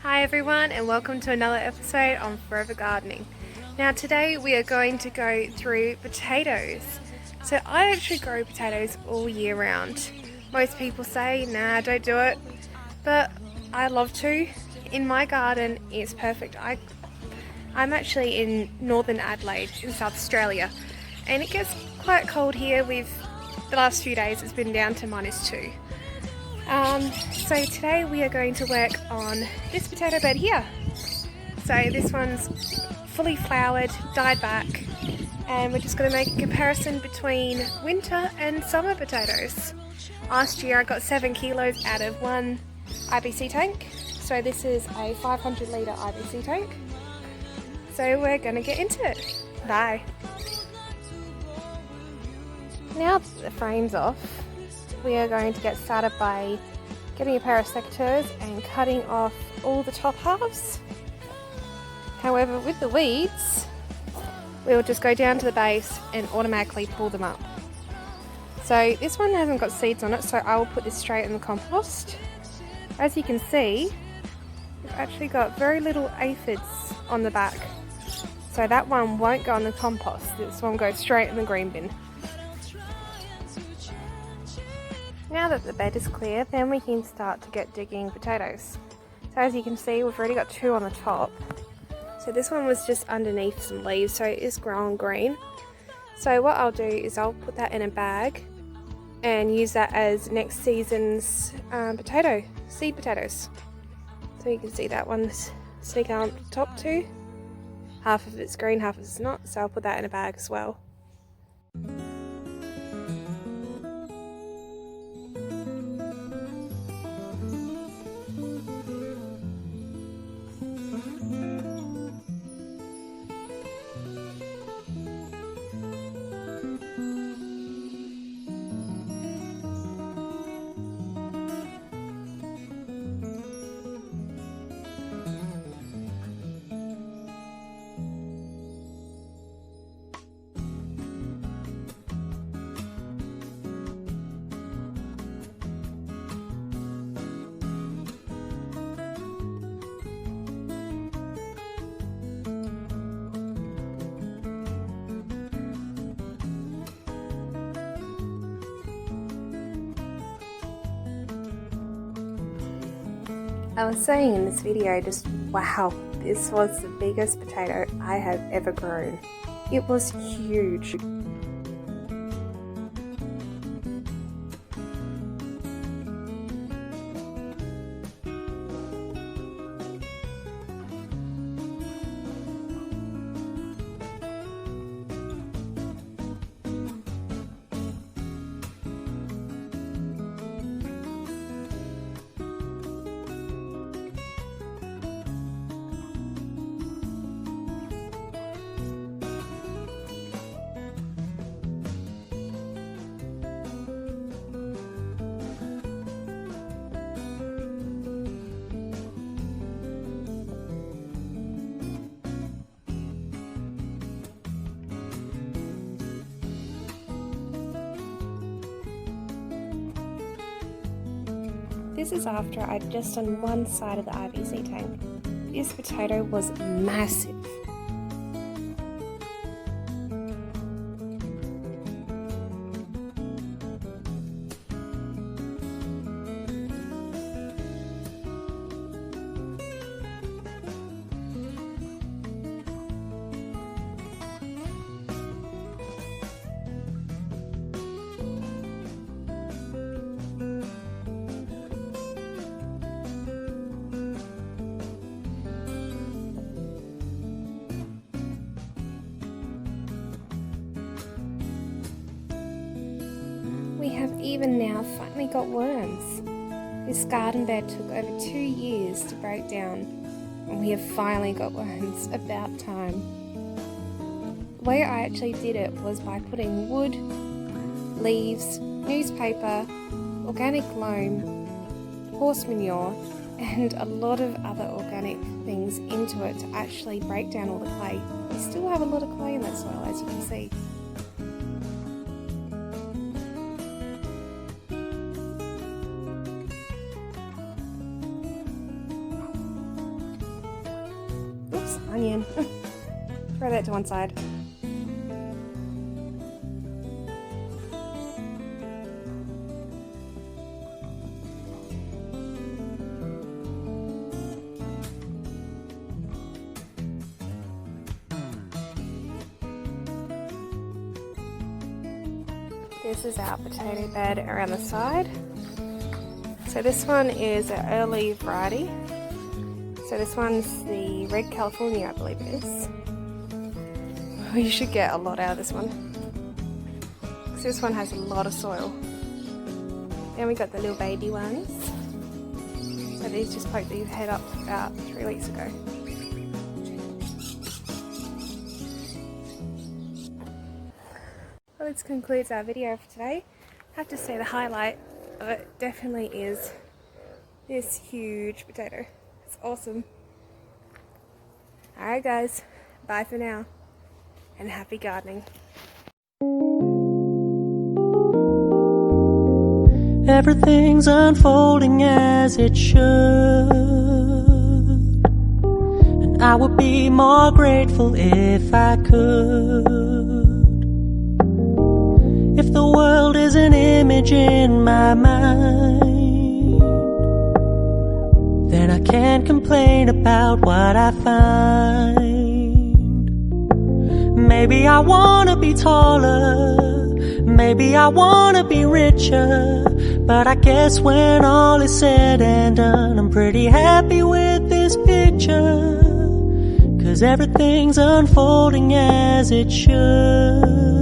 Hi everyone, and welcome to another episode on Forever Gardening. Now today we are going to go through potatoes. So I actually grow potatoes all year round. Most people say, nah, don't do it, but I love to. In my garden it's perfect. I'm actually in Northern Adelaide in South Australia, and it gets quite cold here. The last few days it's been down to -2. So today we are going to work on this potato bed here. So this one's fully flowered, died back, and we're just going to make a comparison between winter and summer potatoes. Last year I got 7 kilos out of one IBC tank, so this is a 500 litre IBC tank. So we're going to get into it. Bye. Now that the frame's off, we are going to get started by getting a pair of secateurs and cutting off all the top halves. However, with the weeds, we will just go down to the base and automatically pull them up. So this one hasn't got seeds on it, so I will put this straight in the compost. As you can see, we've actually got very little aphids on the back, so that one won't go in the compost. This one goes straight in the green bin. Now that the bed is clear, then we can start to get digging potatoes. So as you can see, we've already got 2 on the top. So this one was just underneath some leaves, so it is growing green. So what I'll do is I'll put that in a bag and use that as next season's seed potatoes. So you can see that one's sneaking on top too. Half of it's green, half of it's not, so I'll put that in a bag as well. I was saying in this video, just wow, this was the biggest potato I have ever grown. It was huge. This is after I'd just done one side of the IBC tank. This potato was massive. We have even now finally got worms. This garden bed took over 2 years to break down, and we have finally got worms. About time. The way I actually did it was by putting wood, leaves, newspaper, organic loam, horse manure, and a lot of other organic things into it to actually break down all the clay. We still have a lot of clay in that soil, as you can see. onion. Throw that to one side. This is our potato bed around the side. So this one is an early variety. So this one's the Red California, I believe it is. Oh, you should get a lot out of this one. Because this one has a lot of soil. Then we got the little baby ones. So these just poked their head up about 3 weeks ago. Well, this concludes our video for today. I have to say the highlight of it definitely is this huge potato. It's awesome. Alright guys, bye for now and happy gardening. Everything's unfolding as it should, and I would be more grateful if I could. If the world is an image in my mind, then I can't complain about what I find. Maybe I wanna be taller, maybe I wanna be richer, but I guess when all is said and done, I'm pretty happy with this picture, 'cause everything's unfolding as it should.